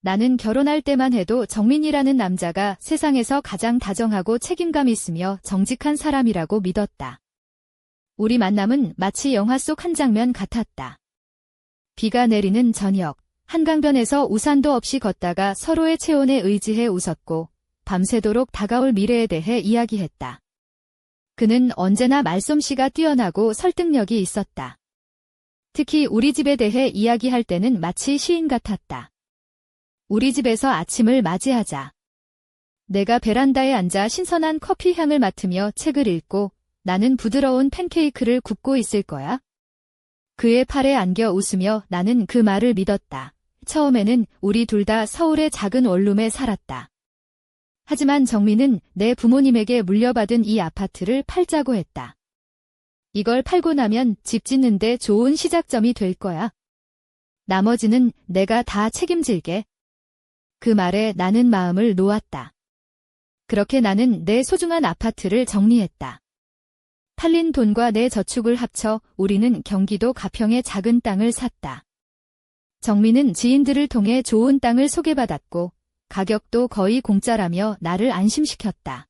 나는 결혼할 때만 해도 정민이라는 남자가 세상에서 가장 다정하고 책임감 있으며 정직한 사람이라고 믿었다. 우리 만남은 마치 영화 속 한 장면 같았다. 비가 내리는 저녁, 한강변에서 우산도 없이 걷다가 서로의 체온에 의지해 웃었고 밤새도록 다가올 미래에 대해 이야기했다. 그는 언제나 말솜씨가 뛰어나고 설득력이 있었다. 특히 우리 집에 대해 이야기할 때는 마치 시인 같았다. 우리 집에서 아침을 맞이하자. 내가 베란다에 앉아 신선한 커피 향을 맡으며 책을 읽고 나는 부드러운 팬케이크를 굽고 있을 거야. 그의 팔에 안겨 웃으며 나는 그 말을 믿었다. 처음에는 우리 둘 다 서울의 작은 원룸에 살았다. 하지만 정민은 내 부모님에게 물려받은 이 아파트를 팔자고 했다. 이걸 팔고 나면 집 짓는데 좋은 시작점이 될 거야. 나머지는 내가 다 책임질게. 그 말에 나는 마음을 놓았다. 그렇게 나는 내 소중한 아파트를 정리했다. 팔린 돈과 내 저축을 합쳐 우리는 경기도 가평에 작은 땅을 샀다. 정민은 지인들을 통해 좋은 땅을 소개받았고 가격도 거의 공짜라며 나를 안심시켰다.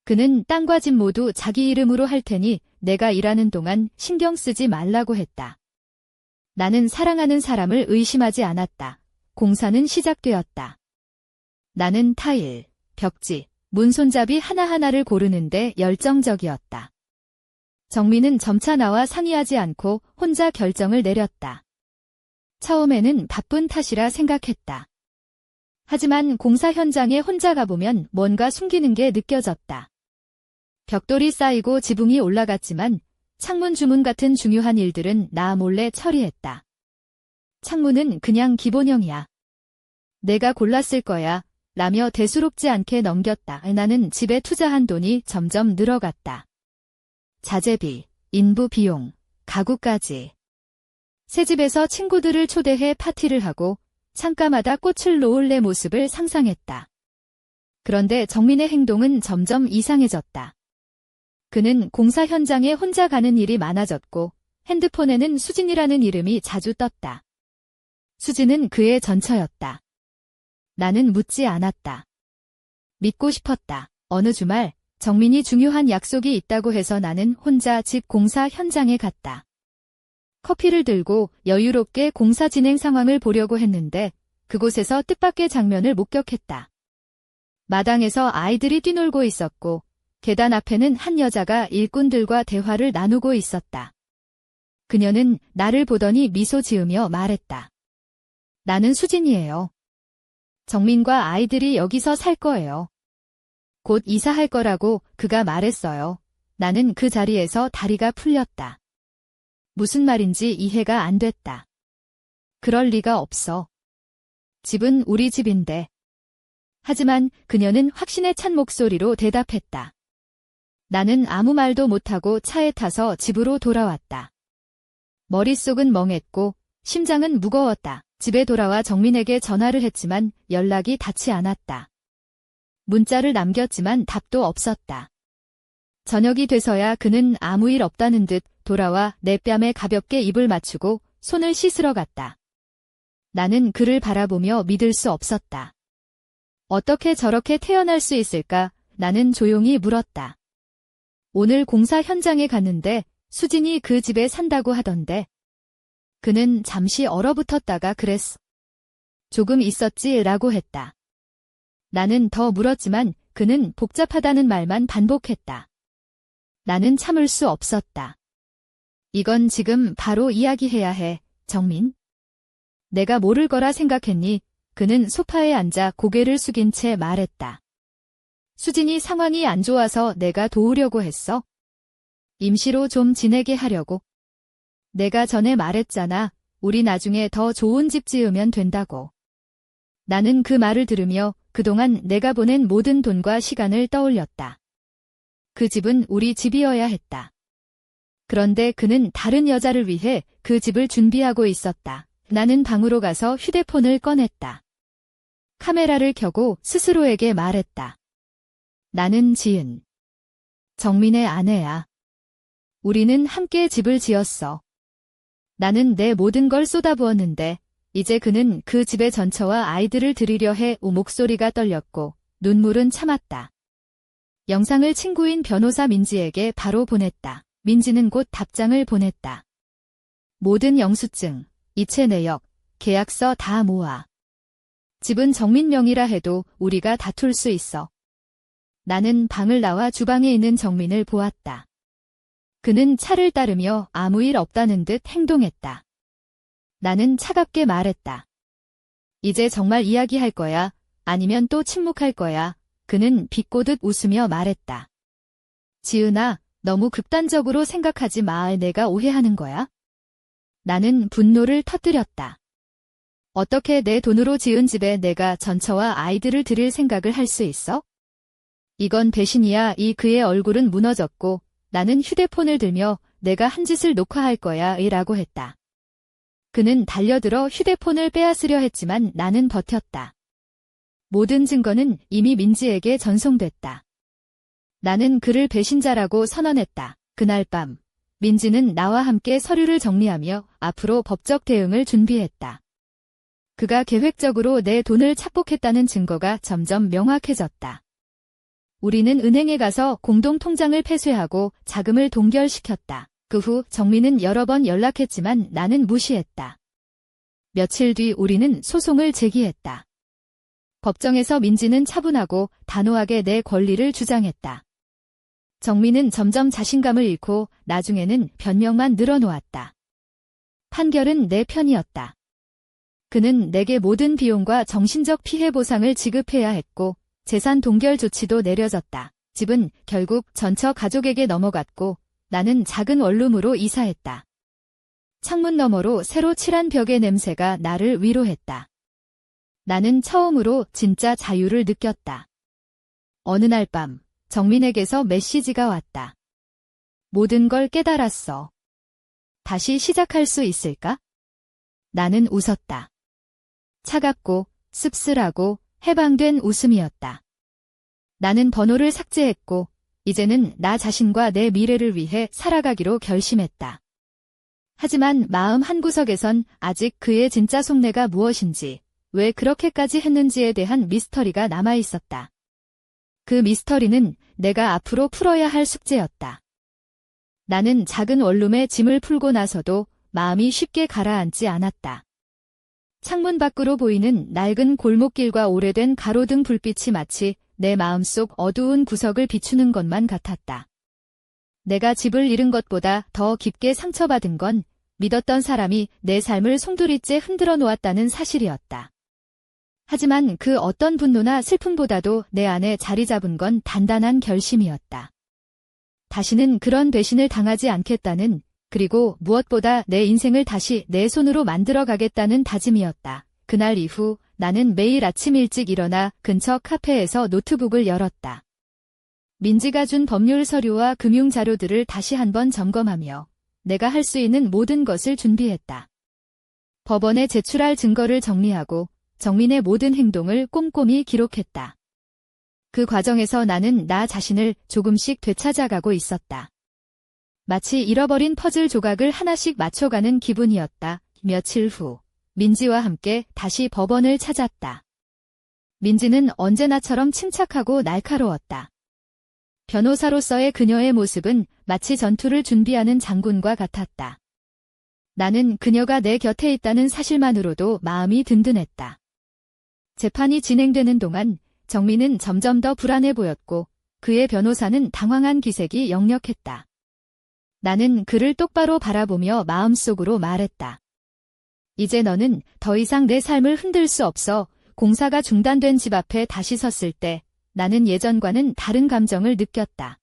그는 땅과 집 모두 자기 이름으로 할 테니 내가 일하는 동안 신경 쓰지 말라고 했다. 나는 사랑하는 사람을 의심하지 않았다. 공사는 시작되었다. 나는 타일, 벽지, 문손잡이 하나하나를 고르는데 열정적이었다. 정민은 점차 나와 상의하지 않고 혼자 결정을 내렸다. 처음에는 바쁜 탓이라 생각했다. 하지만 공사 현장에 혼자 가보면 뭔가 숨기는 게 느껴졌다. 벽돌이 쌓이고 지붕이 올라갔지만 창문 주문 같은 중요한 일들은 나 몰래 처리했다. 창문은 그냥 기본형이야. 내가 골랐을 거야. 라며 대수롭지 않게 넘겼다. 나는 집에 투자한 돈이 점점 늘어갔다. 자재비, 인부 비용, 가구까지. 새 집에서 친구들을 초대해 파티를 하고 창가마다 꽃을 놓을 내 모습을 상상했다. 그런데 정민의 행동은 점점 이상해졌다. 그는 공사 현장에 혼자 가는 일이 많아졌고 핸드폰에는 수진이라는 이름이 자주 떴다. 수진은 그의 전처였다. 나는 묻지 않았다. 믿고 싶었다. 어느 주말 정민이 중요한 약속이 있다고 해서 나는 혼자 집 공사 현장에 갔다. 커피를 들고 여유롭게 공사 진행 상황을 보려고 했는데 그곳에서 뜻밖의 장면을 목격했다. 마당에서 아이들이 뛰놀고 있었고 계단 앞에는 한 여자가 일꾼들과 대화를 나누고 있었다. 그녀는 나를 보더니 미소 지으며 말했다. 나는 수진이에요. 정민과 아이들이 여기서 살 거예요. 곧 이사할 거라고 그가 말했어요. 나는 그 자리에서 다리가 풀렸다. 무슨 말인지 이해가 안 됐다. 그럴 리가 없어. 집은 우리 집인데. 하지만 그녀는 확신에 찬 목소리로 대답했다. 나는 아무 말도 못하고 차에 타서 집으로 돌아왔다. 머릿속은 멍했고 심장은 무거웠다. 집에 돌아와 정민에게 전화를 했지만 연락이 닿지 않았다. 문자를 남겼지만 답도 없었다. 저녁이 돼서야 그는 아무 일 없다는 듯 돌아와 내 뺨에 가볍게 입을 맞추고 손을 씻으러 갔다. 나는 그를 바라보며 믿을 수 없었다. 어떻게 저렇게 태어날 수 있을까? 나는 조용히 물었다. 오늘 공사 현장에 갔는데 수진이 그 집에 산다고 하던데. 그는 잠시 얼어붙었다가 그랬어. 조금 있었지 라고 했다. 나는 더 물었지만 그는 복잡하다는 말만 반복했다. 나는 참을 수 없었다. 이건 지금 바로 이야기해야 해, 정민. 내가 모를 거라 생각했니? 그는 소파에 앉아 고개를 숙인 채 말했다. 수진이 상황이 안 좋아서 내가 도우려고 했어. 임시로 좀 지내게 하려고. 내가 전에 말했잖아. 우리 나중에 더 좋은 집 지으면 된다고. 나는 그 말을 들으며 그동안 내가 보낸 모든 돈과 시간을 떠올렸다. 그 집은 우리 집이어야 했다. 그런데 그는 다른 여자를 위해 그 집을 준비하고 있었다. 나는 방으로 가서 휴대폰을 꺼냈다. 카메라를 켜고 스스로에게 말했다. 나는 지은. 정민의 아내야. 우리는 함께 집을 지었어. 나는 내 모든 걸 쏟아부었는데 이제 그는 그 집의 전처와 아이들을 들이려 해 목소리가 떨렸고 눈물은 참았다. 영상을 친구인 변호사 민지에게 바로 보냈다. 민지는 곧 답장을 보냈다. 모든 영수증, 이체 내역, 계약서 다 모아. 집은 정민 명의라 해도 우리가 다툴 수 있어. 나는 방을 나와 주방에 있는 정민을 보았다. 그는 차를 따르며 아무 일 없다는 듯 행동했다. 나는 차갑게 말했다. 이제 정말 이야기할 거야? 아니면 또 침묵할 거야? 그는 비꼬듯 웃으며 말했다. 지은아, 너무 극단적으로 생각하지 마. 내가 오해하는 거야? 나는 분노를 터뜨렸다. 어떻게 내 돈으로 지은 집에 내가 전처와 아이들을 들일 생각을 할 수 있어? 이건 배신이야. 그의 얼굴은 무너졌고 나는 휴대폰을 들며 내가 한 짓을 녹화할 거야. 라고 했다. 그는 달려들어 휴대폰을 빼앗으려 했지만 나는 버텼다. 모든 증거는 이미 민지에게 전송됐다. 나는 그를 배신자라고 선언했다. 그날 밤, 민지는 나와 함께 서류를 정리하며 앞으로 법적 대응을 준비했다. 그가 계획적으로 내 돈을 착복했다는 증거가 점점 명확해졌다. 우리는 은행에 가서 공동 통장을 폐쇄하고 자금을 동결시켰다. 그 후 정민은 여러 번 연락했지만 나는 무시했다. 며칠 뒤 우리는 소송을 제기했다. 법정에서 민지는 차분하고 단호하게 내 권리를 주장했다. 정민은 점점 자신감을 잃고 나중에는 변명만 늘어놓았다. 판결은 내 편이었다. 그는 내게 모든 비용과 정신적 피해 보상을 지급해야 했고 재산 동결 조치도 내려졌다. 집은 결국 전처 가족에게 넘어갔고 나는 작은 원룸으로 이사했다. 창문 너머로 새로 칠한 벽의 냄새가 나를 위로했다. 나는 처음으로 진짜 자유를 느꼈다. 어느 날 밤, 정민에게서 메시지가 왔다. 모든 걸 깨달았어. 다시 시작할 수 있을까? 나는 웃었다. 차갑고 씁쓸하고 해방된 웃음이었다. 나는 번호를 삭제했고 이제는 나 자신과 내 미래를 위해 살아가기로 결심했다. 하지만 마음 한구석에선 아직 그의 진짜 속내가 무엇인지, 왜 그렇게까지 했는지에 대한 미스터리가 남아있었다. 그 미스터리는 내가 앞으로 풀어야 할 숙제였다. 나는 작은 원룸에 짐을 풀고 나서도 마음이 쉽게 가라앉지 않았다. 창문 밖으로 보이는 낡은 골목길과 오래된 가로등 불빛이 마치 내 마음속 어두운 구석을 비추는 것만 같았다. 내가 집을 잃은 것보다 더 깊게 상처받은 건 믿었던 사람이 내 삶을 송두리째 흔들어 놓았다는 사실이었다. 하지만 그 어떤 분노나 슬픔보다도 내 안에 자리 잡은 건 단단한 결심이었다. 다시는 그런 배신을 당하지 않겠다는, 그리고 무엇보다 내 인생을 다시 내 손으로 만들어 가겠다는 다짐이었다. 그날 이후 나는 매일 아침 일찍 일어나 근처 카페에서 노트북을 열었다. 민지가 준 법률 서류와 금융 자료들을 다시 한번 점검하며 내가 할 수 있는 모든 것을 준비했다. 법원에 제출할 증거를 정리하고 정민의 모든 행동을 꼼꼼히 기록했다. 그 과정에서 나는 나 자신을 조금씩 되찾아가고 있었다. 마치 잃어버린 퍼즐 조각을 하나씩 맞춰가는 기분이었다. 며칠 후 민지와 함께 다시 법원을 찾았다. 민지는 언제나처럼 침착하고 날카로웠다. 변호사로서의 그녀의 모습은 마치 전투를 준비하는 장군과 같았다. 나는 그녀가 내 곁에 있다는 사실만으로도 마음이 든든했다. 재판이 진행되는 동안 정민은 점점 더 불안해 보였고 그의 변호사는 당황한 기색이 역력했다. 나는 그를 똑바로 바라보며 마음속으로 말했다. 이제 너는 더 이상 내 삶을 흔들 수 없어. 공사가 중단된 집 앞에 다시 섰을 때 나는 예전과는 다른 감정을 느꼈다.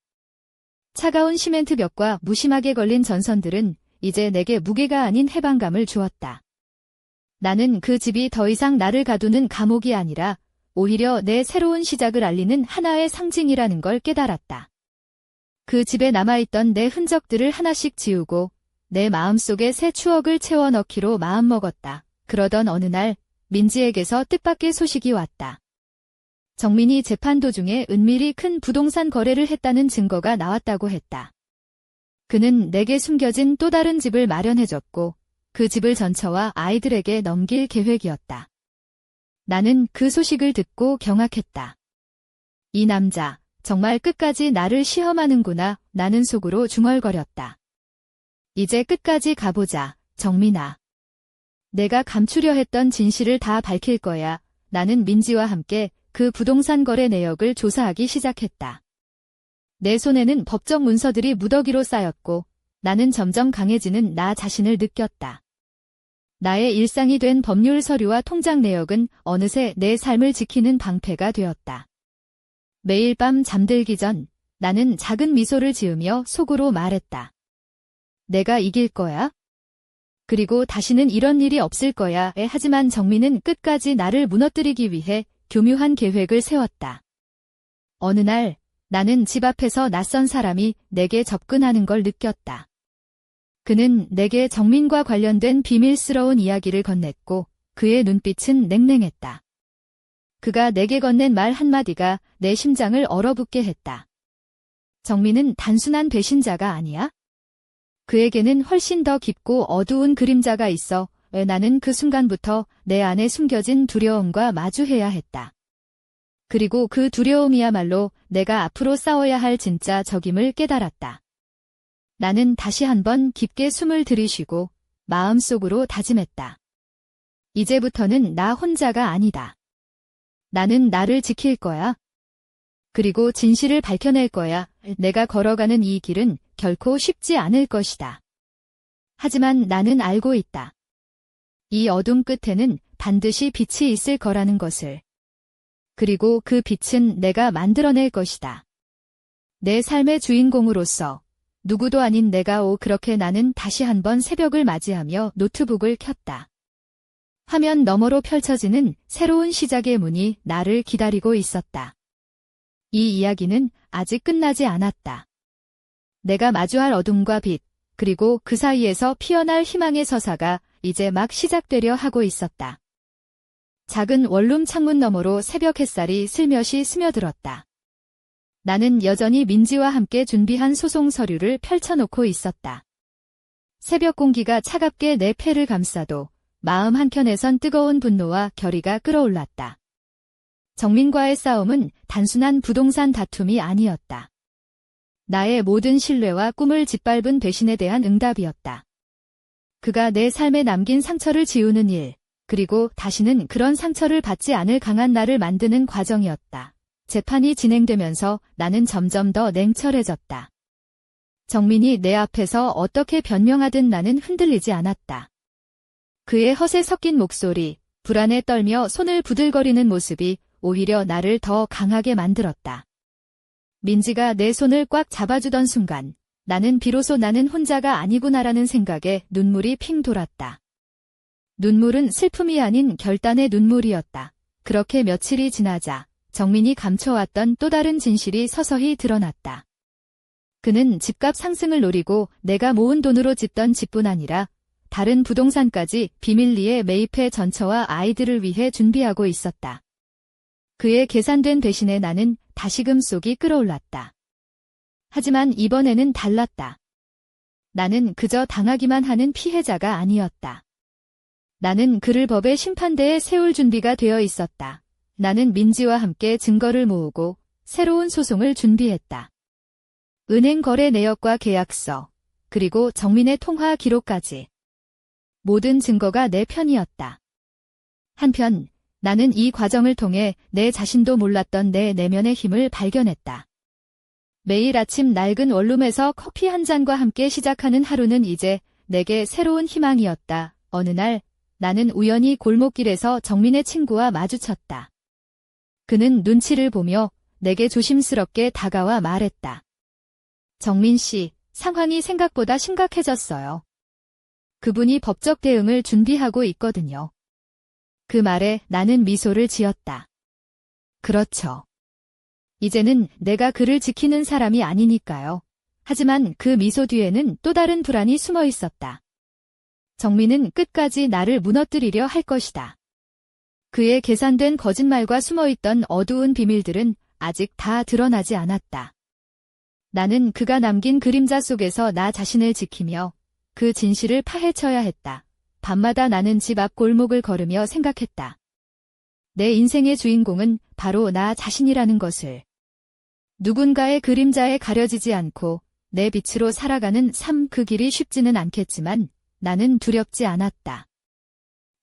차가운 시멘트 벽과 무심하게 걸린 전선들은 이제 내게 무게가 아닌 해방감을 주었다. 나는 그 집이 더 이상 나를 가두는 감옥이 아니라 오히려 내 새로운 시작을 알리는 하나의 상징이라는 걸 깨달았다. 그 집에 남아있던 내 흔적들을 하나씩 지우고 내 마음속에 새 추억을 채워 넣기로 마음먹었다. 그러던 어느 날 민지에게서 뜻밖의 소식이 왔다. 정민이 재판 도중에 은밀히 큰 부동산 거래를 했다는 증거가 나왔다고 했다. 그는 내게 숨겨진 또 다른 집을 마련해줬고 그 집을 전처와 아이들에게 넘길 계획이었다. 나는 그 소식을 듣고 경악했다. 이 남자, 정말 끝까지 나를 시험하는구나. 나는 속으로 중얼거렸다. 이제 끝까지 가보자, 정민아. 내가 감추려 했던 진실을 다 밝힐 거야. 나는 민지와 함께 그 부동산 거래 내역을 조사하기 시작했다. 내 손에는 법적 문서들이 무더기로 쌓였고 나는 점점 강해지는 나 자신을 느꼈다. 나의 일상이 된 법률 서류와 통장 내역은 어느새 내 삶을 지키는 방패가 되었다. 매일 밤 잠들기 전 나는 작은 미소를 지으며 속으로 말했다. 내가 이길 거야? 그리고 다시는 이런 일이 없을 거야. 하지만 정민은 끝까지 나를 무너뜨리기 위해 교묘한 계획을 세웠다. 어느 날 나는 집 앞에서 낯선 사람이 내게 접근하는 걸 느꼈다. 그는 내게 정민과 관련된 비밀스러운 이야기를 건넸고 그의 눈빛은 냉랭했다. 그가 내게 건넨 말 한마디가 내 심장을 얼어붙게 했다. 정민은 단순한 배신자가 아니야? 그에게는 훨씬 더 깊고 어두운 그림자가 있어. 나는 그 순간부터 내 안에 숨겨진 두려움과 마주해야 했다. 그리고 그 두려움이야말로 내가 앞으로 싸워야 할 진짜 적임을 깨달았다. 나는 다시 한번 깊게 숨을 들이쉬고 마음속으로 다짐했다. 이제부터는 나 혼자가 아니다. 나는 나를 지킬 거야. 그리고 진실을 밝혀낼 거야. 내가 걸어가는 이 길은 결코 쉽지 않을 것이다. 하지만 나는 알고 있다. 이 어둠 끝에는 반드시 빛이 있을 거라는 것을. 그리고 그 빛은 내가 만들어낼 것이다. 내 삶의 주인공으로서 누구도 아닌 내가 그렇게 나는 다시 한번 새벽을 맞이하며 노트북을 켰다. 화면 너머로 펼쳐지는 새로운 시작의 문이 나를 기다리고 있었다. 이 이야기는 아직 끝나지 않았다. 내가 마주할 어둠과 빛, 그리고 그 사이에서 피어날 희망의 서사가 이제 막 시작되려 하고 있었다. 작은 원룸 창문 너머로 새벽 햇살이 슬며시 스며들었다. 나는 여전히 민지와 함께 준비한 소송 서류를 펼쳐놓고 있었다. 새벽 공기가 차갑게 내 폐를 감싸도 마음 한켠에선 뜨거운 분노와 결의가 끓어올랐다. 정민과의 싸움은 단순한 부동산 다툼이 아니었다. 나의 모든 신뢰와 꿈을 짓밟은 배신에 대한 응답이었다. 그가 내 삶에 남긴 상처를 지우는 일, 그리고 다시는 그런 상처를 받지 않을 강한 나를 만드는 과정이었다. 재판이 진행되면서 나는 점점 더 냉철해졌다. 정민이 내 앞에서 어떻게 변명하든 나는 흔들리지 않았다. 그의 허세 섞인 목소리, 불안에 떨며 손을 부들거리는 모습이 오히려 나를 더 강하게 만들었다. 민지가 내 손을 꽉 잡아주던 순간 나는 비로소 나는 혼자가 아니구나라는 생각에 눈물이 핑 돌았다. 눈물은 슬픔이 아닌 결단의 눈물이었다. 그렇게 며칠이 지나자 정민이 감춰왔던 또 다른 진실이 서서히 드러났다. 그는 집값 상승을 노리고 내가 모은 돈으로 짓던 집뿐 아니라 다른 부동산까지 비밀리에 매입해 전처와 아이들을 위해 준비하고 있었다. 그의 계산된 배신에 나는 다시금 속이 끓어올랐다. 하지만 이번에는 달랐다. 나는 그저 당하기만 하는 피해자가 아니었다. 나는 그를 법의 심판대에 세울 준비가 되어 있었다. 나는 민지와 함께 증거를 모으고 새로운 소송을 준비했다. 은행 거래 내역과 계약서, 그리고 정민의 통화 기록까지. 모든 증거가 내 편이었다. 한편 나는 이 과정을 통해 내 자신도 몰랐던 내 내면의 힘을 발견했다. 매일 아침 낡은 원룸에서 커피 한 잔과 함께 시작하는 하루는 이제 내게 새로운 희망이었다. 어느 날 나는 우연히 골목길에서 정민의 친구와 마주쳤다. 그는 눈치를 보며 내게 조심스럽게 다가와 말했다. 정민 씨, 상황이 생각보다 심각해졌어요. 그분이 법적 대응을 준비하고 있거든요. 그 말에 나는 미소를 지었다. 그렇죠. 이제는 내가 그를 지키는 사람이 아니니까요. 하지만 그 미소 뒤에는 또 다른 불안이 숨어 있었다. 정민은 끝까지 나를 무너뜨리려 할 것이다. 그의 계산된 거짓말과 숨어있던 어두운 비밀들은 아직 다 드러나지 않았다. 나는 그가 남긴 그림자 속에서 나 자신을 지키며 그 진실을 파헤쳐야 했다. 밤마다 나는 집 앞 골목을 걸으며 생각했다. 내 인생의 주인공은 바로 나 자신이라는 것을. 누군가의 그림자에 가려지지 않고 내 빛으로 살아가는 삶, 그 길이 쉽지는 않겠지만 나는 두렵지 않았다.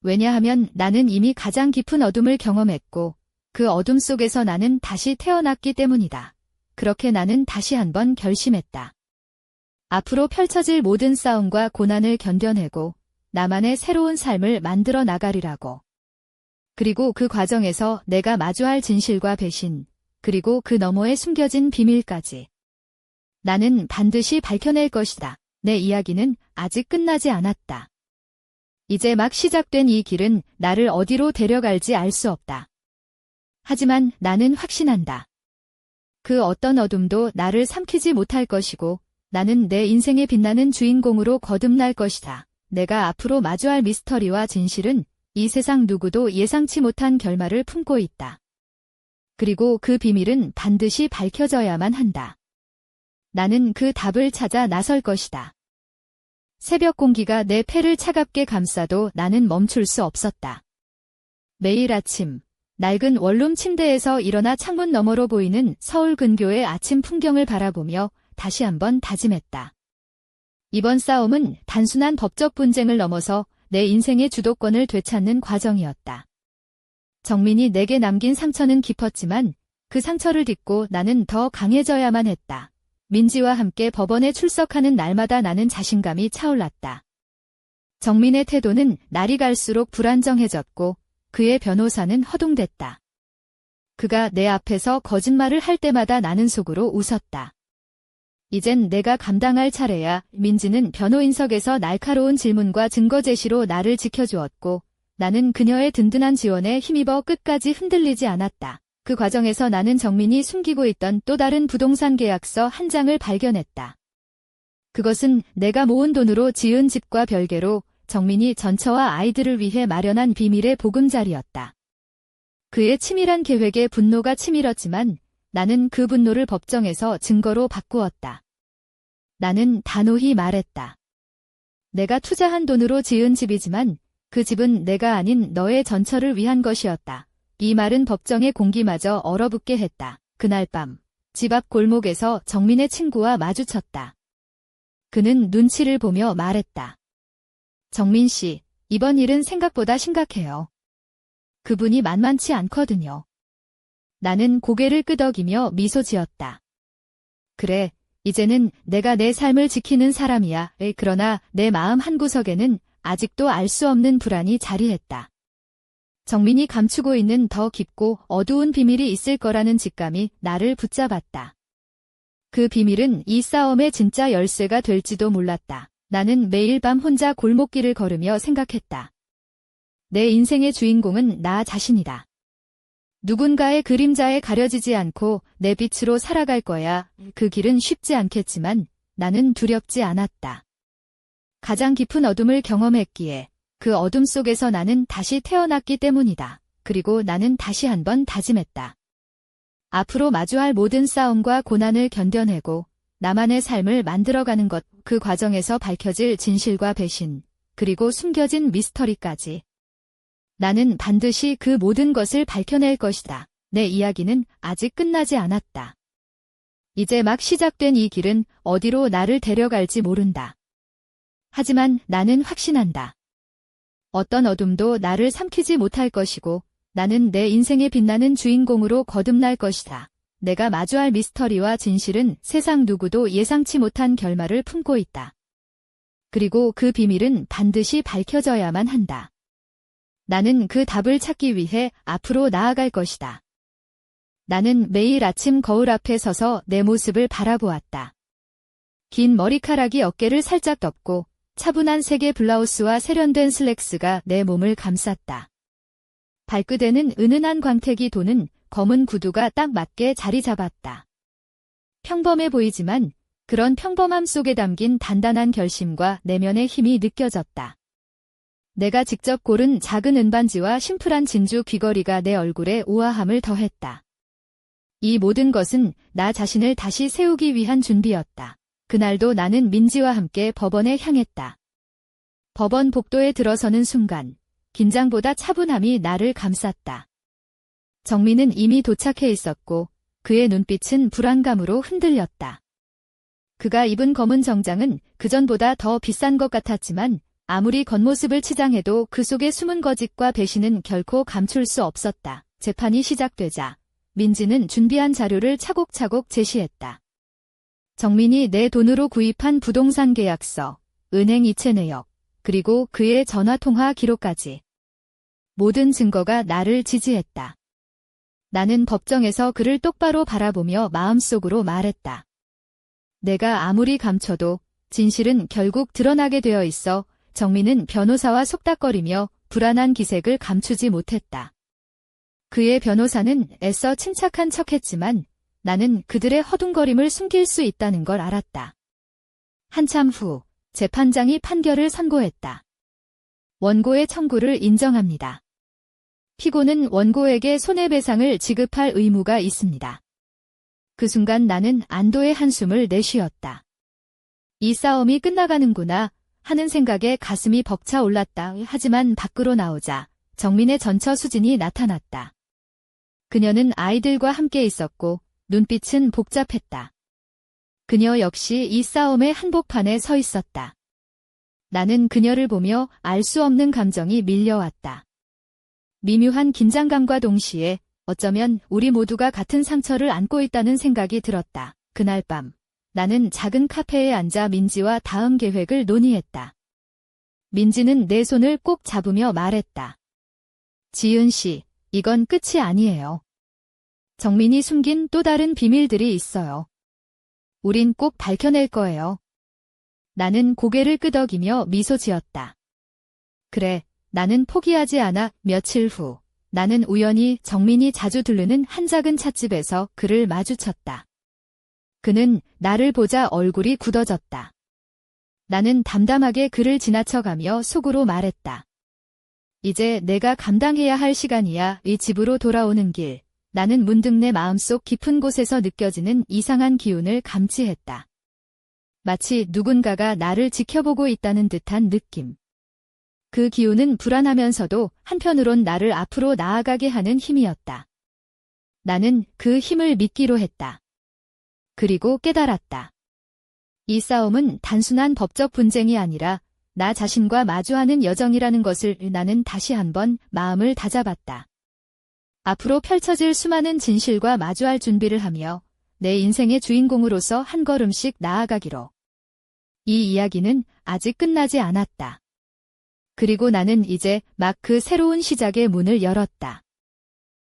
왜냐하면 나는 이미 가장 깊은 어둠을 경험했고 그 어둠 속에서 나는 다시 태어났기 때문이다. 그렇게 나는 다시 한번 결심했다. 앞으로 펼쳐질 모든 싸움과 고난을 견뎌내고 나만의 새로운 삶을 만들어 나가리라고. 그리고 그 과정에서 내가 마주할 진실과 배신, 그리고 그 너머에 숨겨진 비밀까지. 나는 반드시 밝혀낼 것이다. 내 이야기는 아직 끝나지 않았다. 이제 막 시작된 이 길은 나를 어디로 데려갈지 알 수 없다. 하지만 나는 확신한다. 그 어떤 어둠도 나를 삼키지 못할 것이고 나는 내 인생에 빛나는 주인공으로 거듭날 것이다. 내가 앞으로 마주할 미스터리와 진실은 이 세상 누구도 예상치 못한 결말을 품고 있다. 그리고 그 비밀은 반드시 밝혀져야만 한다. 나는 그 답을 찾아 나설 것이다. 새벽 공기가 내 폐를 차갑게 감싸도 나는 멈출 수 없었다. 매일 아침, 낡은 원룸 침대에서 일어나 창문 너머로 보이는 서울 근교의 아침 풍경을 바라보며 다시 한번 다짐했다. 이번 싸움은 단순한 법적 분쟁을 넘어서 내 인생의 주도권을 되찾는 과정이었다. 정민이 내게 남긴 상처는 깊었지만 그 상처를 딛고 나는 더 강해져야만 했다. 민지와 함께 법원에 출석하는 날마다 나는 자신감이 차올랐다. 정민의 태도는 날이 갈수록 불안정해졌고 그의 변호사는 허둥댔다. 그가 내 앞에서 거짓말을 할 때마다 나는 속으로 웃었다. 이젠 내가 감당할 차례야. 민지는 변호인석에서 날카로운 질문과 증거 제시로 나를 지켜주었고 나는 그녀의 든든한 지원에 힘입어 끝까지 흔들리지 않았다. 그 과정에서 나는 정민이 숨기고 있던 또 다른 부동산 계약서 한 장을 발견했다. 그것은 내가 모은 돈으로 지은 집과 별개로 정민이 전처와 아이들을 위해 마련한 비밀의 보금자리였다. 그의 치밀한 계획에 분노가 치밀었지만 나는 그 분노를 법정에서 증거로 바꾸었다. 나는 단호히 말했다. 내가 투자한 돈으로 지은 집이지만 그 집은 내가 아닌 너의 전처를 위한 것이었다. 이 말은 법정의 공기마저 얼어붙게 했다. 그날 밤, 집 앞 골목에서 정민의 친구와 마주쳤다. 그는 눈치를 보며 말했다. 정민 씨, 이번 일은 생각보다 심각해요. 그분이 만만치 않거든요. 나는 고개를 끄덕이며 미소 지었다. 그래, 이제는 내가 내 삶을 지키는 사람이야. 그러나 내 마음 한구석에는 아직도 알 수 없는 불안이 자리했다. 정민이 감추고 있는 더 깊고 어두운 비밀이 있을 거라는 직감이 나를 붙잡았다. 그 비밀은 이 싸움의 진짜 열쇠가 될지도 몰랐다. 나는 매일 밤 혼자 골목길을 걸으며 생각했다. 내 인생의 주인공은 나 자신이다. 누군가의 그림자에 가려지지 않고 내 빛으로 살아갈 거야. 그 길은 쉽지 않겠지만 나는 두렵지 않았다. 가장 깊은 어둠을 경험했기에 그 어둠 속에서 나는 다시 태어났기 때문이다. 그리고 나는 다시 한번 다짐했다. 앞으로 마주할 모든 싸움과 고난을 견뎌내고 나만의 삶을 만들어가는 것, 그 과정에서 밝혀질 진실과 배신, 그리고 숨겨진 미스터리까지. 나는 반드시 그 모든 것을 밝혀낼 것이다. 내 이야기는 아직 끝나지 않았다. 이제 막 시작된 이 길은 어디로 나를 데려갈지 모른다. 하지만 나는 확신한다. 어떤 어둠도 나를 삼키지 못할 것이고 나는 내 인생에 빛나는 주인공으로 거듭날 것이다. 내가 마주할 미스터리와 진실은 세상 누구도 예상치 못한 결말을 품고 있다. 그리고 그 비밀은 반드시 밝혀져야만 한다. 나는 그 답을 찾기 위해 앞으로 나아갈 것이다. 나는 매일 아침 거울 앞에 서서 내 모습을 바라보았다. 긴 머리카락이 어깨를 살짝 덮고 차분한 색의 블라우스와 세련된 슬랙스가 내 몸을 감쌌다. 발끝에는 은은한 광택이 도는 검은 구두가 딱 맞게 자리 잡았다. 평범해 보이지만 그런 평범함 속에 담긴 단단한 결심과 내면의 힘이 느껴졌다. 내가 직접 고른 작은 은반지와 심플한 진주 귀걸이가 내 얼굴에 우아함을 더했다. 이 모든 것은 나 자신을 다시 세우기 위한 준비였다. 그날도 나는 민지와 함께 법원에 향했다. 법원 복도에 들어서는 순간 긴장보다 차분함이 나를 감쌌다. 정민은 이미 도착해 있었고 그의 눈빛은 불안감으로 흔들렸다. 그가 입은 검은 정장은 그전보다 더 비싼 것 같았지만 아무리 겉모습을 치장해도 그 속에 숨은 거짓과 배신은 결코 감출 수 없었다. 재판이 시작되자 민지는 준비한 자료를 차곡차곡 제시했다. 정민이 내 돈으로 구입한 부동산 계약서, 은행 이체 내역, 그리고 그의 전화통화 기록까지. 모든 증거가 나를 지지했다. 나는 법정에서 그를 똑바로 바라보며 마음속으로 말했다. 내가 아무리 감춰도 진실은 결국 드러나게 되어 있어. 정민은 변호사와 속닥거리며 불안한 기색을 감추지 못했다. 그의 변호사는 애써 침착한 척했지만 나는 그들의 허둥거림을 숨길 수 있다는 걸 알았다. 한참 후 재판장이 판결을 선고했다. 원고의 청구를 인정합니다. 피고는 원고에게 손해배상을 지급할 의무가 있습니다. 그 순간 나는 안도의 한숨을 내쉬었다. 이 싸움이 끝나가는구나 하는 생각에 가슴이 벅차 올랐다. 하지만 밖으로 나오자 정민의 전처 수진이 나타났다. 그녀는 아이들과 함께 있었고 눈빛은 복잡했다. 그녀 역시 이 싸움의 한복판에 서 있었다. 나는 그녀를 보며 알 수 없는 감정이 밀려왔다. 미묘한 긴장감과 동시에 어쩌면 우리 모두가 같은 상처를 안고 있다는 생각이 들었다. 그날 밤 나는 작은 카페에 앉아 민지와 다음 계획을 논의했다. 민지는 내 손을 꼭 잡으며 말했다. 지은 씨, 이건 끝이 아니에요. 정민이 숨긴 또 다른 비밀들이 있어요. 우린 꼭 밝혀낼 거예요. 나는 고개를 끄덕이며 미소 지었다. 그래, 나는 포기하지 않아. 며칠 후 나는 우연히 정민이 자주 들르는 한 작은 찻집에서 그를 마주쳤다. 그는 나를 보자 얼굴이 굳어졌다. 나는 담담하게 그를 지나쳐가며 속으로 말했다. 이제 내가 감당해야 할 시간이야. 이 집으로 돌아오는 길, 나는 문득 내 마음속 깊은 곳에서 느껴지는 이상한 기운을 감지했다. 마치 누군가가 나를 지켜보고 있다는 듯한 느낌. 그 기운은 불안하면서도 한편으론 나를 앞으로 나아가게 하는 힘이었다. 나는 그 힘을 믿기로 했다. 그리고 깨달았다. 이 싸움은 단순한 법적 분쟁이 아니라 나 자신과 마주하는 여정이라는 것을 나는 다시 한번 마음을 다잡았다. 앞으로 펼쳐질 수많은 진실과 마주할 준비를 하며 내 인생의 주인공으로서 한 걸음씩 나아가기로. 이 이야기는 아직 끝나지 않았다. 그리고 나는 이제 막 그 새로운 시작의 문을 열었다.